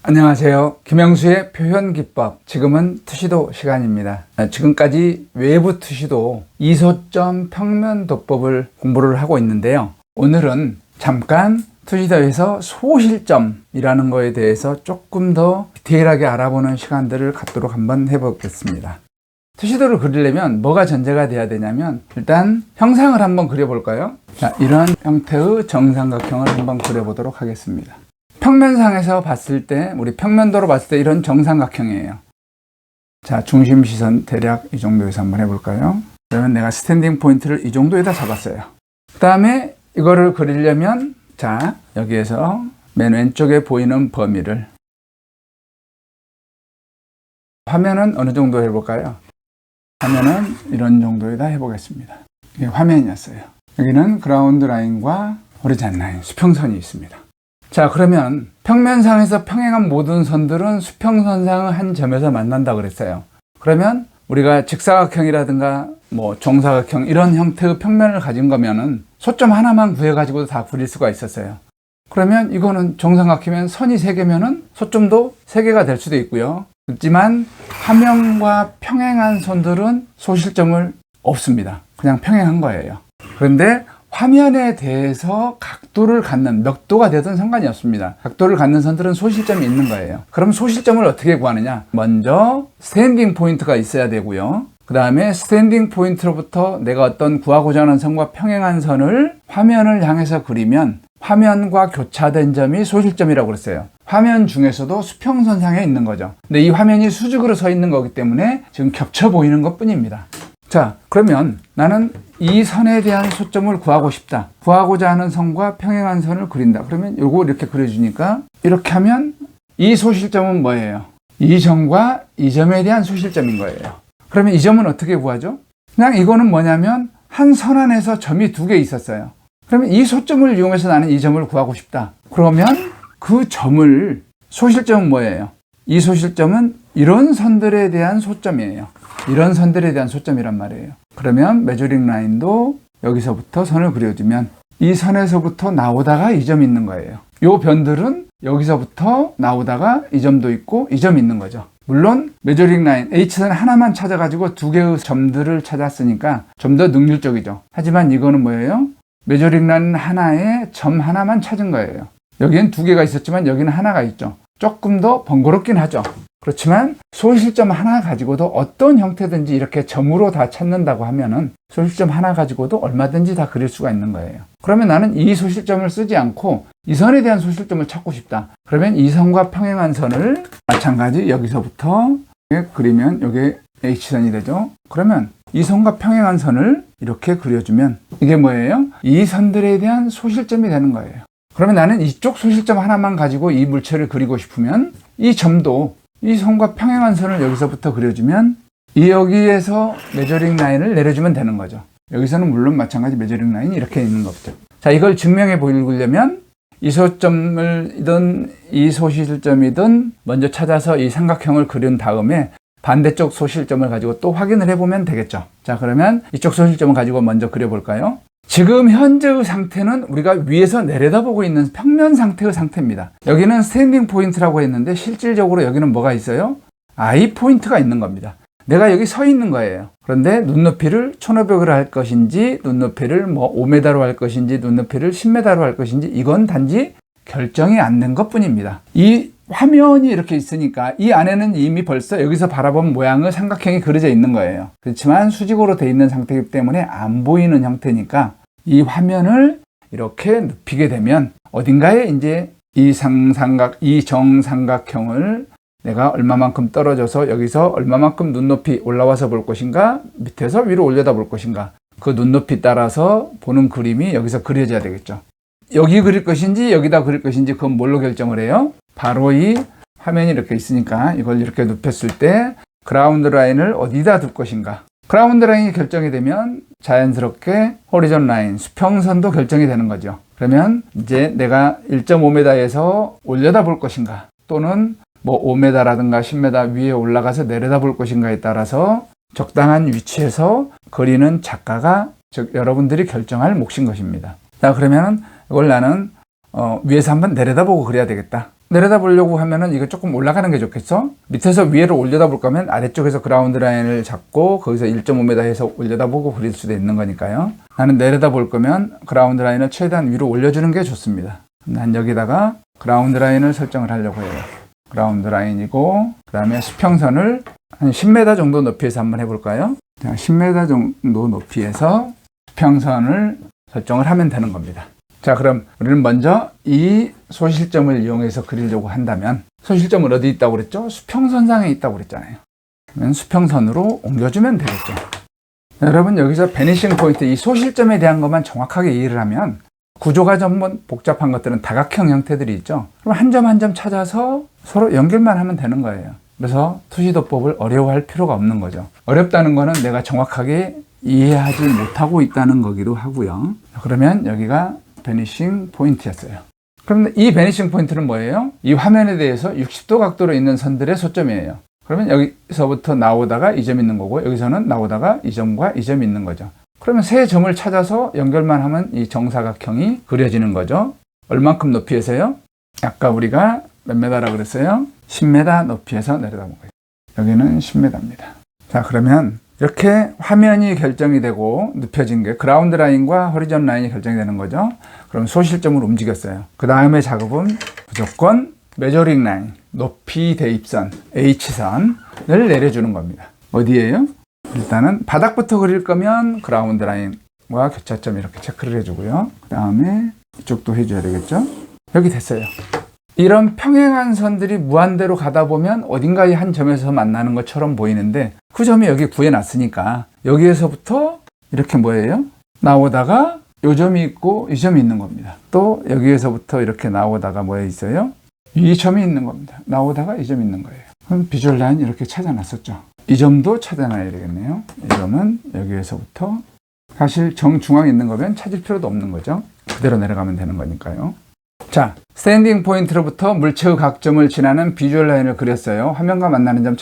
안녕하세요. 김영수의 표현기법. 지금은 투시도 시간입니다. 지금까지 외부 투시도 이소점 평면도법을 공부를 하고 있는데요. 오늘은 잠깐 투시도에서 소실점이라는 거에 대해서 조금 더 디테일하게 알아보는 시간들을 갖도록 한번 해보겠습니다. 투시도를 그리려면 뭐가 전제가 돼야 되냐면 일단 형상을 한번 그려볼까요? 자, 이런 형태의 정삼각형을 한번 그려보도록 하겠습니다. 평면상에서 봤을 때, 우리 평면도로 봤을 때 이런 정삼각형이에요. 자, 중심 시선 대략 이 정도에서 한번 해볼까요? 그러면 내가 스탠딩 포인트를 이 정도에다 잡았어요. 그 다음에 이거를 그리려면, 자, 여기에서 맨 왼쪽에 보이는 범위를, 화면은 어느 정도 해볼까요? 화면은 이런 정도에다 해보겠습니다. 이게 화면이었어요. 여기는 그라운드 라인과 호리잔 라인, 수평선이 있습니다. 자, 그러면 평면상에서 평행한 모든 선들은 수평선상의 한 점에서 만난다 그랬어요. 그러면 우리가 직사각형이라든가 뭐 정사각형 이런 형태의 평면을 가진 거면은 소점 하나만 구해가지고 다 그릴 수가 있었어요. 그러면 이거는 정삼각형이면 선이 3개면은 소점도 3개가 될 수도 있고요. 그렇지만 화면과 평행한 선들은 소실점을 없습니다. 그냥 평행한 거예요. 그런데 화면에 대해서 각도를 갖는, 몇 도가 되든 상관이 없습니다. 각도를 갖는 선들은 소실점이 있는 거예요. 그럼 소실점을 어떻게 구하느냐? 먼저 스탠딩 포인트가 있어야 되고요. 그 다음에 스탠딩 포인트로부터 내가 어떤 구하고자 하는 선과 평행한 선을 화면을 향해서 그리면 화면과 교차된 점이 소실점이라고 그랬어요. 화면 중에서도 수평선상에 있는 거죠. 근데 이 화면이 수직으로 서 있는 거기 때문에 지금 겹쳐 보이는 것 뿐입니다. 자, 그러면 나는 이 선에 대한 소점을 구하고 싶다. 구하고자 하는 선과 평행한 선을 그린다. 그러면 요거 이렇게 그려주니까 이렇게 하면 이 소실점은 뭐예요? 이 점과 이 점에 대한 소실점인 거예요. 그러면 이 점은 어떻게 구하죠? 그냥 이거는 뭐냐면 한 선 안에서 점이 2개 있었어요. 그러면 이 소점을 이용해서 나는 이 점을 구하고 싶다. 그러면 그 점을, 소실점은 뭐예요? 이 소실점은 이런 선들에 대한 소점이에요. 이런 선들에 대한 소점이란 말이에요. 그러면 메저링 라인도 여기서부터 선을 그려주면 이 선에서부터 나오다가 이 점이 있는 거예요. 요 변들은 여기서부터 나오다가 이 점도 있고 이 점이 있는 거죠. 물론 메저링 라인 H선 하나만 찾아가지고 2개의 점들을 찾았으니까 좀 더 능률적이죠. 하지만 이거는 뭐예요? 메저링 라인 하나에 점 하나만 찾은 거예요. 여기엔 2개가 있었지만 여기는 하나가 있죠. 조금 더 번거롭긴 하죠. 그렇지만 소실점 하나 가지고도 어떤 형태든지 이렇게 점으로 다 찾는다고 하면은 소실점 하나 가지고도 얼마든지 다 그릴 수가 있는 거예요. 그러면 나는 이 소실점을 쓰지 않고 이 선에 대한 소실점을 찾고 싶다. 그러면 이 선과 평행한 선을 마찬가지 여기서부터 그리면 이게 H선이 되죠. 그러면 이 선과 평행한 선을 이렇게 그려주면 이게 뭐예요? 이 선들에 대한 소실점이 되는 거예요. 그러면 나는 이쪽 소실점 하나만 가지고 이 물체를 그리고 싶으면 이 점도 이 선과 평행한 선을 여기서부터 그려주면 이 여기에서 메저링 라인을 내려주면 되는 거죠. 여기서는 물론 마찬가지 메저링 라인이 이렇게 있는 거죠. 자, 이걸 증명해 보려면 이 소점이든 이 소실점이든 먼저 찾아서 이 삼각형을 그린 다음에 반대쪽 소실점을 가지고 또 확인을 해보면 되겠죠. 자, 그러면 이쪽 소실점을 가지고 먼저 그려볼까요? 지금 현재의 상태는 우리가 위에서 내려다보고 있는 평면 상태의 상태입니다. 여기는 스탠딩 포인트라고 했는데 실질적으로 여기는 뭐가 있어요? I 포인트가 있는 겁니다. 내가 여기 서 있는 거예요. 그런데 눈높이를 1500으로 할 것인지 눈높이를 뭐 5m로 할 것인지 눈높이를 10m로 할 것인지 이건 단지 결정이 안 된 것뿐입니다. 이 화면이 이렇게 있으니까 이 안에는 이미 벌써 여기서 바라본 모양의 삼각형이 그려져 있는 거예요. 그렇지만 수직으로 돼 있는 상태이기 때문에 안 보이는 형태니까 이 화면을 이렇게 눕히게 되면 어딘가에 이제 이 정삼각형을 내가 얼마만큼 떨어져서 여기서 얼마만큼 눈높이 올라와서 볼 것인가 밑에서 위로 올려다 볼 것인가 그 눈높이 따라서 보는 그림이 여기서 그려져야 되겠죠. 여기 그릴 것인지 여기다 그릴 것인지 그건 뭘로 결정을 해요? 바로 이 화면이 이렇게 있으니까 이걸 이렇게 눕혔을 때 그라운드 라인을 어디다 둘 것인가. 그라운드 라인이 결정이 되면 자연스럽게 호리존 라인, 수평선도 결정이 되는 거죠. 그러면 이제 내가 1.5m에서 올려다 볼 것인가 또는 뭐 5m라든가 10m 위에 올라가서 내려다 볼 것인가에 따라서 적당한 위치에서 그리는 작가가, 즉 여러분들이 결정할 몫인 것입니다. 자, 그러면 이걸 나는 위에서 한번 내려다보고 그려야 되겠다. 내려다 보려고 하면은 이거 조금 올라가는 게 좋겠어? 밑에서 위로 올려다 볼 거면 아래쪽에서 그라운드 라인을 잡고 거기서 1.5m 해서 올려다 보고 그릴 수도 있는 거니까요. 나는 내려다 볼 거면 그라운드 라인을 최대한 위로 올려주는 게 좋습니다. 난 여기다가 그라운드 라인을 설정을 하려고 해요. 그라운드 라인이고, 그 다음에 수평선을 한 10m 정도 높이에서 한번 해볼까요? 자, 10m 정도 높이에서 수평선을 설정을 하면 되는 겁니다. 자, 그럼 우리는 먼저 이 소실점을 이용해서 그리려고 한다면, 소실점은 어디 있다고 그랬죠? 수평선상에 있다고 그랬잖아요. 그러면 수평선으로 옮겨주면 되겠죠. 여러분, 여기서 베니싱 포인트, 이 소실점에 대한 것만 정확하게 이해를 하면 구조가 전부 복잡한 것들은 다각형 형태들이 있죠. 그럼 한 점 한 점 찾아서 서로 연결만 하면 되는 거예요. 그래서 투시도법을 어려워할 필요가 없는 거죠. 어렵다는 거는 내가 정확하게 이해하지 못하고 있다는 거기도 하고요. 그러면 여기가 베니싱 포인트였어요. 그럼 이 베니싱 포인트는 뭐예요? 이 화면에 대해서 60도 각도로 있는 선들의 소점이에요. 그러면 여기서부터 나오다가 이 점 있는 거고, 여기서는 나오다가 이 점과 이 점이 있는 거죠. 그러면 세 점을 찾아서 연결만 하면 이 정사각형이 그려지는 거죠. 얼만큼 높이에서요? 아까 우리가 몇 메다라고 그랬어요? 10m 높이에서 내려다본 거예요. 여기는 10m입니다. 자, 그러면 이렇게 화면이 결정이 되고 눕혀진 게 그라운드 라인과 허리전 라인이 결정이 되는 거죠. 그럼 소실점으로 움직였어요. 그 다음에 작업은 무조건 메저링 라인, 높이 대입선, H선을 내려주는 겁니다. 어디에요? 일단은 바닥부터 그릴 거면 그라운드 라인과 교차점 이렇게 체크를 해주고요. 그 다음에 이쪽도 해줘야 되겠죠. 여기 됐어요. 이런 평행한 선들이 무한대로 가다 보면 어딘가에 한 점에서 만나는 것처럼 보이는데, 그 점이 여기 구해놨으니까 여기에서부터 이렇게 뭐예요? 나오다가 이 점이 있고 이 점이 있는 겁니다. 또 여기에서부터 이렇게 나오다가 뭐에 있어요? 이 점이 있는 겁니다. 나오다가 이 점이 있는 거예요. 그럼 비주얼 라인 이렇게 찾아놨었죠. 이 점도 찾아놔야 되겠네요. 이 점은 여기에서부터, 사실 정중앙에 있는 거면 찾을 필요도 없는 거죠. 그대로 내려가면 되는 거니까요. 자, 스탠딩 포인트로부터 물체의 각점을 지나는 비주얼 라인을 그렸어요. 화면과 만나는 점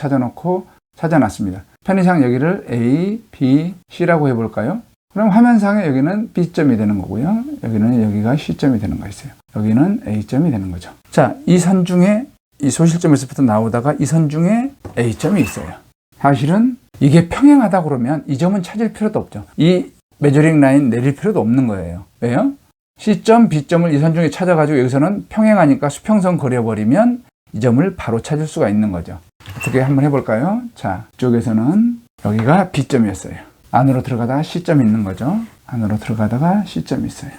찾아놨습니다. 편의상 여기를 A, B, C라고 해볼까요? 그럼 화면상에 여기는 B점이 되는 거고요. 여기가 C점이 되는 거였어요. 여기는 A점이 되는 거죠. 자, 이 선 중에, 이 소실점에서부터 나오다가 이 선 중에 A점이 있어요. 사실은 이게 평행하다 그러면 이 점은 찾을 필요도 없죠. 이 메저링 라인 내릴 필요도 없는 거예요. 왜요? C점, B점을 이 선 중에 찾아가지고 여기서는 평행하니까 수평선 그려버리면 이 점을 바로 찾을 수가 있는 거죠. 어떻게 한번 해볼까요? 자, 이쪽에서는 여기가 B점이었어요. 안으로 들어가다가 C점이 있는 거죠. 안으로 들어가다가 C점이 있어요.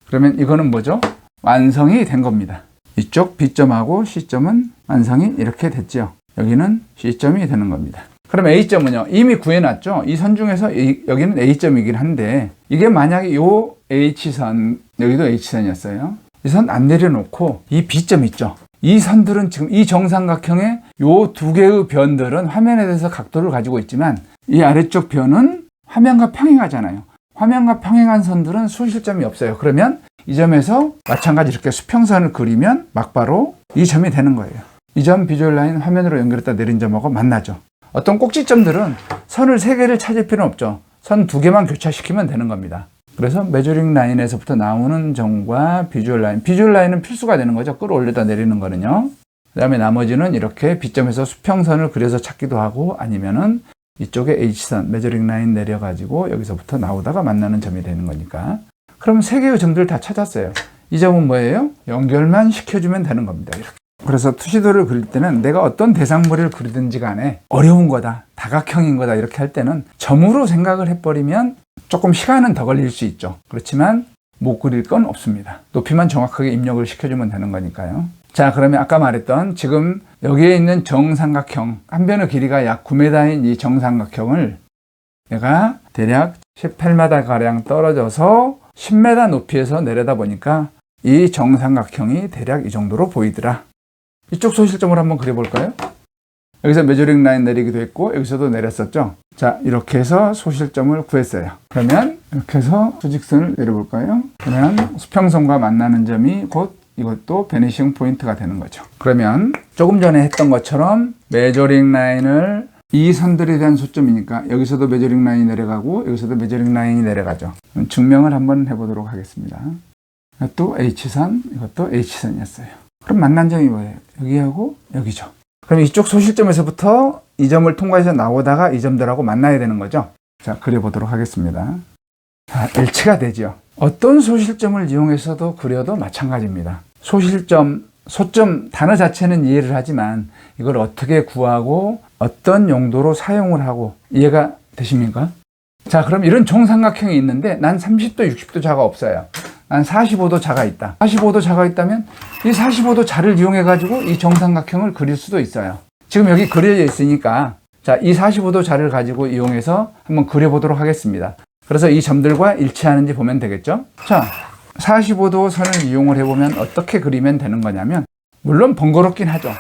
그러면 이거는 뭐죠? 완성이 된 겁니다. 이쪽 B점하고 C점은 완성이 이렇게 됐죠. 여기는 C점이 되는 겁니다. 그럼 A점은요? 이미 구해놨죠? 이 선 중에서 여기는 A점이긴 한데, 이게 만약에 요 H선, 여기도 H선이었어요. 이 선 안 내려놓고 이 B점 있죠? 이 선들은 지금 이 정삼각형의 요 두 개의 변들은 화면에 대해서 각도를 가지고 있지만, 이 아래쪽 변은 화면과 평행하잖아요. 화면과 평행한 선들은 소실점이 없어요. 그러면 이 점에서 마찬가지 이렇게 수평선을 그리면 막바로 이 점이 되는 거예요. 이 점 비주얼 라인 화면으로 연결했다 내린 점하고 만나죠. 어떤 꼭지점들은 선을 3개를 찾을 필요는 없죠. 선 2개만 교차시키면 되는 겁니다. 그래서 메저링 라인에서부터 나오는 점과 비주얼 라인은 필수가 되는 거죠. 끌어올렸다 내리는 거는요. 그 다음에 나머지는 이렇게 B점에서 수평선을 그려서 찾기도 하고, 아니면은 이쪽에 H선, 메저링 라인 내려가지고 여기서부터 나오다가 만나는 점이 되는 거니까. 그럼 3개의 점들을 다 찾았어요. 이 점은 뭐예요? 연결만 시켜주면 되는 겁니다. 이렇게. 그래서 투시도를 그릴 때는 내가 어떤 대상물을 그리든지 간에 어려운 거다, 다각형인 거다 이렇게 할 때는 점으로 생각을 해버리면 조금 시간은 더 걸릴 수 있죠. 그렇지만 못 그릴 건 없습니다. 높이만 정확하게 입력을 시켜주면 되는 거니까요. 자, 그러면 아까 말했던 지금 여기에 있는 정삼각형, 한 변의 길이가 약 9m인 이 정삼각형을 내가 대략 18m가량 떨어져서 10m 높이에서 내려다 보니까 이 정삼각형이 대략 이 정도로 보이더라. 이쪽 소실점을 한번 그려볼까요? 여기서 메저링 라인 내리기도 했고 여기서도 내렸었죠. 자, 이렇게 해서 소실점을 구했어요. 그러면 이렇게 해서 수직선을 내려볼까요? 그러면 수평선과 만나는 점이 곧 이것도 베니싱 포인트가 되는 거죠. 그러면 조금 전에 했던 것처럼 메저링 라인을, 이 선들에 대한 소점이니까 여기서도 메저링 라인이 내려가고 여기서도 메저링 라인이 내려가죠. 증명을 한번 해보도록 하겠습니다. 이것도 H선, 이것도 H선이었어요. 그럼 만난 점이 뭐예요? 여기하고 여기죠. 그럼 이쪽 소실점에서부터 이 점을 통과해서 나오다가 이 점들하고 만나야 되는 거죠. 자, 그려보도록 하겠습니다. 자, 일치가 되죠. 어떤 소실점을 이용해서도 그려도 마찬가지입니다. 소실점, 소점 단어 자체는 이해를 하지만 이걸 어떻게 구하고 어떤 용도로 사용을 하고 이해가 되십니까? 자, 그럼 이런 정삼각형이 있는데 난 30도, 60도 자가 없어요. 난 45도 자가 있다. 45도 자가 있다면 이 45도 자를 이용해 가지고 이 정삼각형을 그릴 수도 있어요. 지금 여기 그려져 있으니까 자, 이 45도 자를 가지고 이용해서 한번 그려보도록 하겠습니다. 그래서 이 점들과 일치하는지 보면 되겠죠? 자, 45도 선을 이용을 해보면 어떻게 그리면 되는 거냐면 물론 번거롭긴 하죠.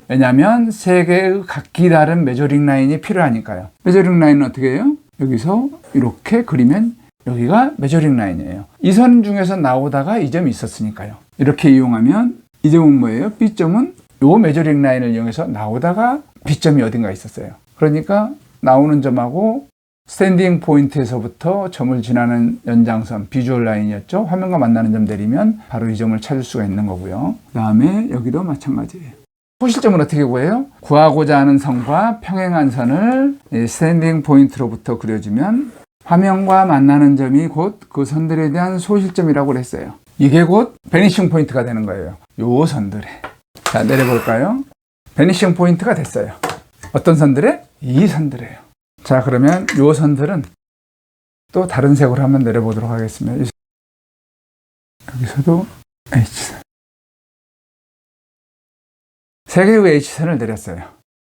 왜냐하면 세 개의 각기 다른 메저링 라인이 필요하니까요. 메저링 라인은 어떻게 해요? 여기서 이렇게 그리면 여기가 메저링 라인이에요. 이 선 중에서 나오다가 이 점이 있었으니까요. 이렇게 이용하면 이 점은 뭐예요? B점은 요 메저링 라인을 이용해서 나오다가 B점이 어딘가 있었어요. 그러니까 나오는 점하고 스탠딩 포인트에서부터 점을 지나는 연장선, 비주얼 라인이었죠. 화면과 만나는 점 내리면 바로 이 점을 찾을 수가 있는 거고요. 그 다음에 여기도 마찬가지예요. 소실점은 어떻게 구해요? 구하고자 하는 선과 평행한 선을 스탠딩 포인트로부터 그려주면 화면과 만나는 점이 곧 그 선들에 대한 소실점이라고 했어요. 이게 곧 베니싱 포인트가 되는 거예요. 요 선들에. 자, 내려볼까요? 베니싱 포인트가 됐어요. 어떤 선들에? 이 선들에요. 자, 그러면 요 선들은 또 다른 색으로 한번 내려보도록 하겠습니다. 여기서도 H선. 세 개의 H선을 내렸어요.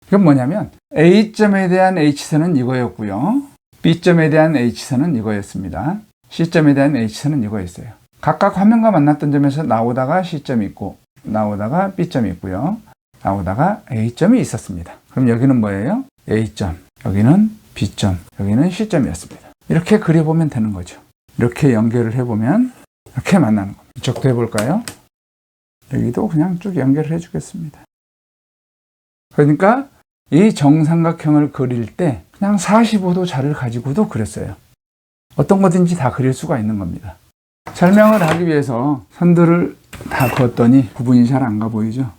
이건 뭐냐면 A점에 대한 H선은 이거였고요. B점에 대한 H선은 이거였습니다. C점에 대한 H선은 이거였어요. 각각 화면과 만났던 점에서 나오다가 C점이 있고 나오다가 B점이 있고요. 나오다가 A점이 있었습니다. 그럼 여기는 뭐예요? A점, 여기는 B점, 여기는 C점이었습니다. 이렇게 그려보면 되는 거죠. 이렇게 연결을 해보면 이렇게 만나는 겁니다. 이쪽도 해볼까요? 여기도 그냥 쭉 연결을 해주겠습니다. 그러니까 이 정삼각형을 그릴 때 그냥 45도 자를 가지고도 그렸어요. 어떤 거든지 다 그릴 수가 있는 겁니다. 설명을 하기 위해서 선들을 다 그었더니 구분이 잘 안 가 보이죠?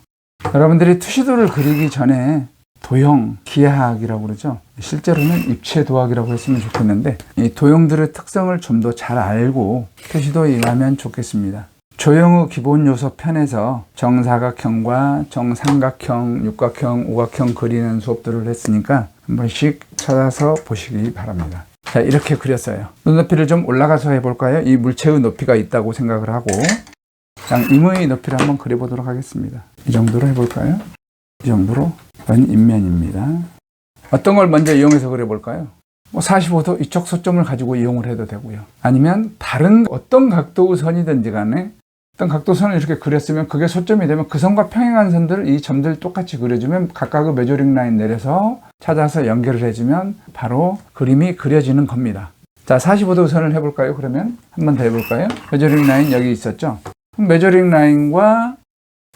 여러분들이 투시도를 그리기 전에 도형, 기하학이라고 그러죠. 실제로는 입체도학이라고 했으면 좋겠는데 이 도형들의 특성을 좀 더 잘 알고 투시도에 임하면 좋겠습니다. 조형의 기본 요소 편에서 정사각형과 정삼각형, 육각형, 오각형 그리는 수업들을 했으니까 한 번씩 찾아서 보시기 바랍니다. 자, 이렇게 그렸어요. 눈높이를 좀 올라가서 해볼까요? 이 물체의 높이가 있다고 생각을 하고 그냥 임의 높이를 한번 그려보도록 하겠습니다. 이 정도로 해볼까요? 이 정도로 이건 인면입니다. 어떤 걸 먼저 이용해서 그려볼까요? 45도 이쪽 소점을 가지고 이용을 해도 되고요. 아니면 다른 어떤 각도의 선이든지 간에 어떤 각도선을 이렇게 그렸으면 그게 소점이 되면 그 선과 평행한 선들을 이 점들 똑같이 그려주면 각각의 메저링 라인 내려서 찾아서 연결을 해주면 바로 그림이 그려지는 겁니다. 자, 45도 선을 해볼까요? 그러면 한 번 더 해볼까요? 메저링 라인 여기 있었죠? 메저링 라인과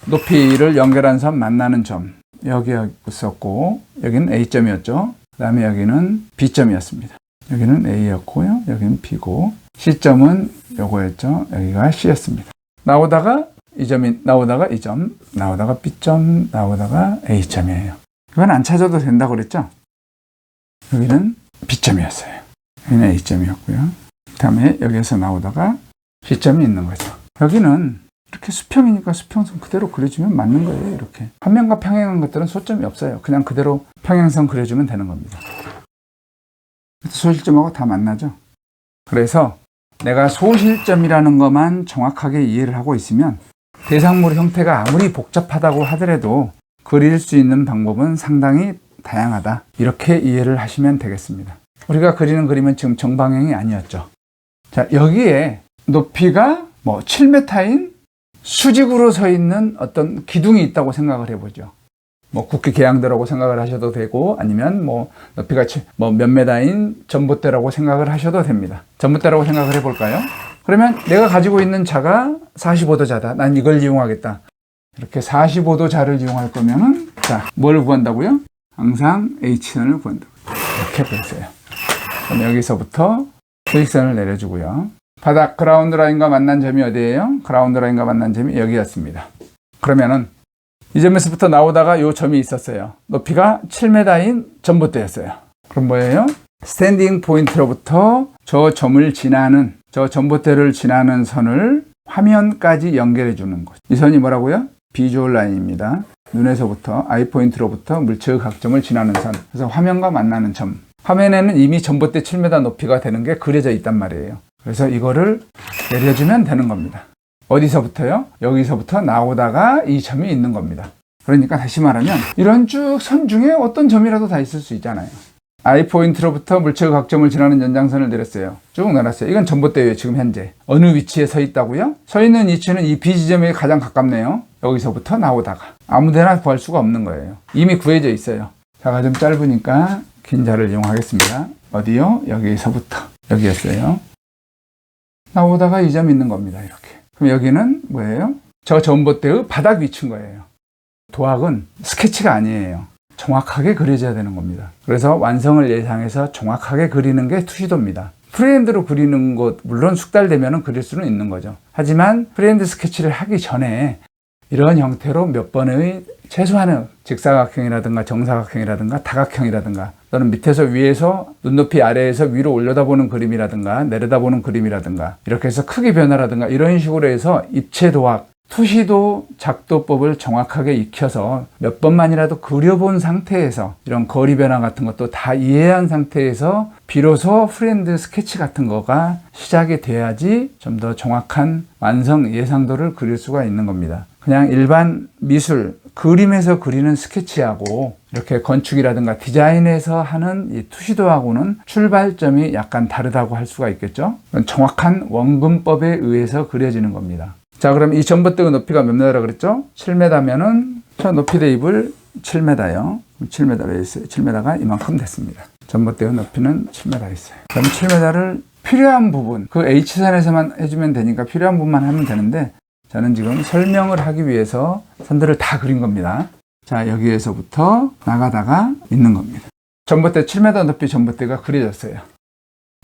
높이를 연결한 선 만나는 점 여기 있었고 여기는 A점이었죠. 그 다음에 여기는 B점이었습니다. 여기는 A였고요. 여기는 B고 C점은 요거였죠. 여기가 C였습니다. 나오다가 이 점이 나오다가 이 점, 나오다가 B점, 나오다가 A점이에요. 이건 안 찾아도 된다고 그랬죠? 여기는 B점이었어요. 여기는 A점이었고요. 그 다음에 여기에서 나오다가 C점이 있는 거죠. 여기는 이렇게 수평이니까 수평선 그대로 그려주면 맞는 거예요. 이렇게 화면과 평행한 것들은 소점이 없어요. 그냥 그대로 평행선 그려주면 되는 겁니다. 소실점하고 다 만나죠. 그래서 내가 소실점이라는 것만 정확하게 이해를 하고 있으면 대상물 형태가 아무리 복잡하다고 하더라도 그릴 수 있는 방법은 상당히 다양하다. 이렇게 이해를 하시면 되겠습니다. 우리가 그리는 그림은 지금 정방향이 아니었죠. 자, 여기에 높이가 7m인 수직으로 서 있는 어떤 기둥이 있다고 생각을 해보죠. 국회 계양대라고 생각을 하셔도 되고 아니면 높이가 몇 메다인 전봇대라고 생각을 하셔도 됩니다. 전봇대라고 생각을 해볼까요? 그러면 내가 가지고 있는 자가 45도 자다. 난 이걸 이용하겠다. 이렇게 45도 자를 이용할 거면은 자, 뭘 구한다고요? 항상 H선을 구한다고요. 이렇게 보세요. 그럼 여기서부터 수직선을 내려주고요. 바닥 그라운드 라인과 만난 점이 어디예요? 그라운드 라인과 만난 점이 여기였습니다. 그러면은 이 점에서부터 나오다가 이 점이 있었어요. 높이가 7m인 전봇대였어요. 그럼 뭐예요? 스탠딩 포인트로부터 저 점을 지나는, 저 전봇대를 지나는 선을 화면까지 연결해 주는 것. 이 선이 뭐라고요? 비주얼 라인입니다. 눈에서부터, 아이 포인트로부터 물체의 각점을 지나는 선. 그래서 화면과 만나는 점. 화면에는 이미 전봇대 7m 높이가 되는 게 그려져 있단 말이에요. 그래서 이거를 내려주면 되는 겁니다. 어디서부터요? 여기서부터 나오다가 이 점이 있는 겁니다. 그러니까 다시 말하면 이런 쭉 선 중에 어떤 점이라도 다 있을 수 있잖아요. I 포인트로부터 물체의 각점을 지나는 연장선을 내렸어요. 쭉 내렸어요. 이건 전봇대예요. 지금 현재. 어느 위치에 서 있다고요? 서 있는 위치는 이 B 지점에 가장 가깝네요. 여기서부터 나오다가. 아무데나 구할 수가 없는 거예요. 이미 구해져 있어요. 자가 좀 짧으니까 긴 자를 이용하겠습니다. 어디요? 여기서부터. 여기였어요. 나오다가 이 점 있는 겁니다. 이렇게. 그럼 여기는 뭐예요? 저 전봇대의 바닥 위치인 거예요. 도학은 스케치가 아니에요. 정확하게 그려져야 되는 겁니다. 그래서 완성을 예상해서 정확하게 그리는 게 투시도입니다. 프리핸드로 그리는 것, 물론 숙달되면 그릴 수는 있는 거죠. 하지만 프리핸드 스케치를 하기 전에 이런 형태로 몇 번의 최소한의 직사각형이라든가 정사각형이라든가 다각형이라든가 또는 밑에서 위에서 눈높이 아래에서 위로 올려다보는 그림이라든가 내려다보는 그림이라든가 이렇게 해서 크기 변화라든가 이런 식으로 해서 입체도학, 투시도 작도법을 정확하게 익혀서 몇 번만이라도 그려본 상태에서 이런 거리 변화 같은 것도 다 이해한 상태에서 비로소 프리핸드 스케치 같은 거가 시작이 돼야지 좀 더 정확한 완성 예상도를 그릴 수가 있는 겁니다. 그냥 일반 미술, 그림에서 그리는 스케치하고 이렇게 건축이라든가 디자인에서 하는 이 투시도하고는 출발점이 약간 다르다고 할 수가 있겠죠. 정확한 원근법에 의해서 그려지는 겁니다. 자, 그럼 이 전봇대의 높이가 몇 m라고 그랬죠? 7m면은 저 높이 대입을 7m요. 7m로 했어요. 7m가 이만큼 됐습니다. 전봇대의 높이는 7m 있어요. 그럼 7m를 필요한 부분, 그 H선에서만 해주면 되니까 필요한 부분만 하면 되는데 저는 지금 설명을 하기 위해서 선들을 다 그린 겁니다. 자, 여기에서부터 나가다가 있는 겁니다. 전봇대 7m 높이 전봇대가 그려졌어요.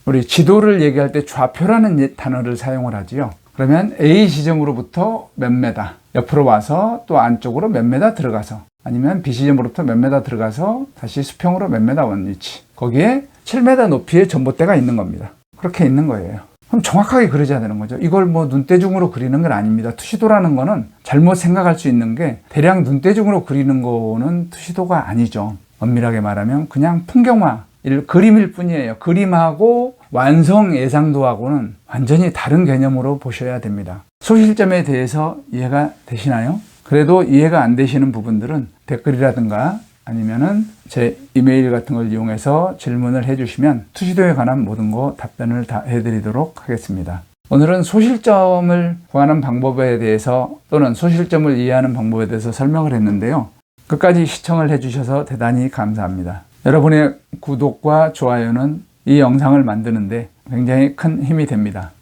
우리 지도를 얘기할 때 좌표라는 단어를 사용을 하지요. 그러면 A 지점으로부터 몇 메다, 옆으로 와서 또 안쪽으로 몇 메다 들어가서 아니면 B 지점으로부터 몇 메다 들어가서 다시 수평으로 몇 메다 온 위치. 거기에 7m 높이의 전봇대가 있는 겁니다. 그렇게 있는 거예요. 그럼 정확하게 그려져야 되는 거죠. 이걸 뭐 눈대중으로 그리는 건 아닙니다. 투시도라는 거는 잘못 생각할 수 있는 게 대략 눈대중으로 그리는 거는 투시도가 아니죠. 엄밀하게 말하면 그냥 풍경화, 그림일 뿐이에요. 그림하고 완성 예상도하고는 완전히 다른 개념으로 보셔야 됩니다. 소실점에 대해서 이해가 되시나요? 그래도 이해가 안 되시는 부분들은 댓글이라든가 아니면은 제 이메일 같은 걸 이용해서 질문을 해주시면 투시도에 관한 모든 거 답변을 다 해드리도록 하겠습니다. 오늘은 소실점을 구하는 방법에 대해서 또는 소실점을 이해하는 방법에 대해서 설명을 했는데요. 끝까지 시청을 해주셔서 대단히 감사합니다. 여러분의 구독과 좋아요는 이 영상을 만드는데 굉장히 큰 힘이 됩니다.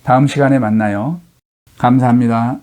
다음 시간에 만나요. 감사합니다.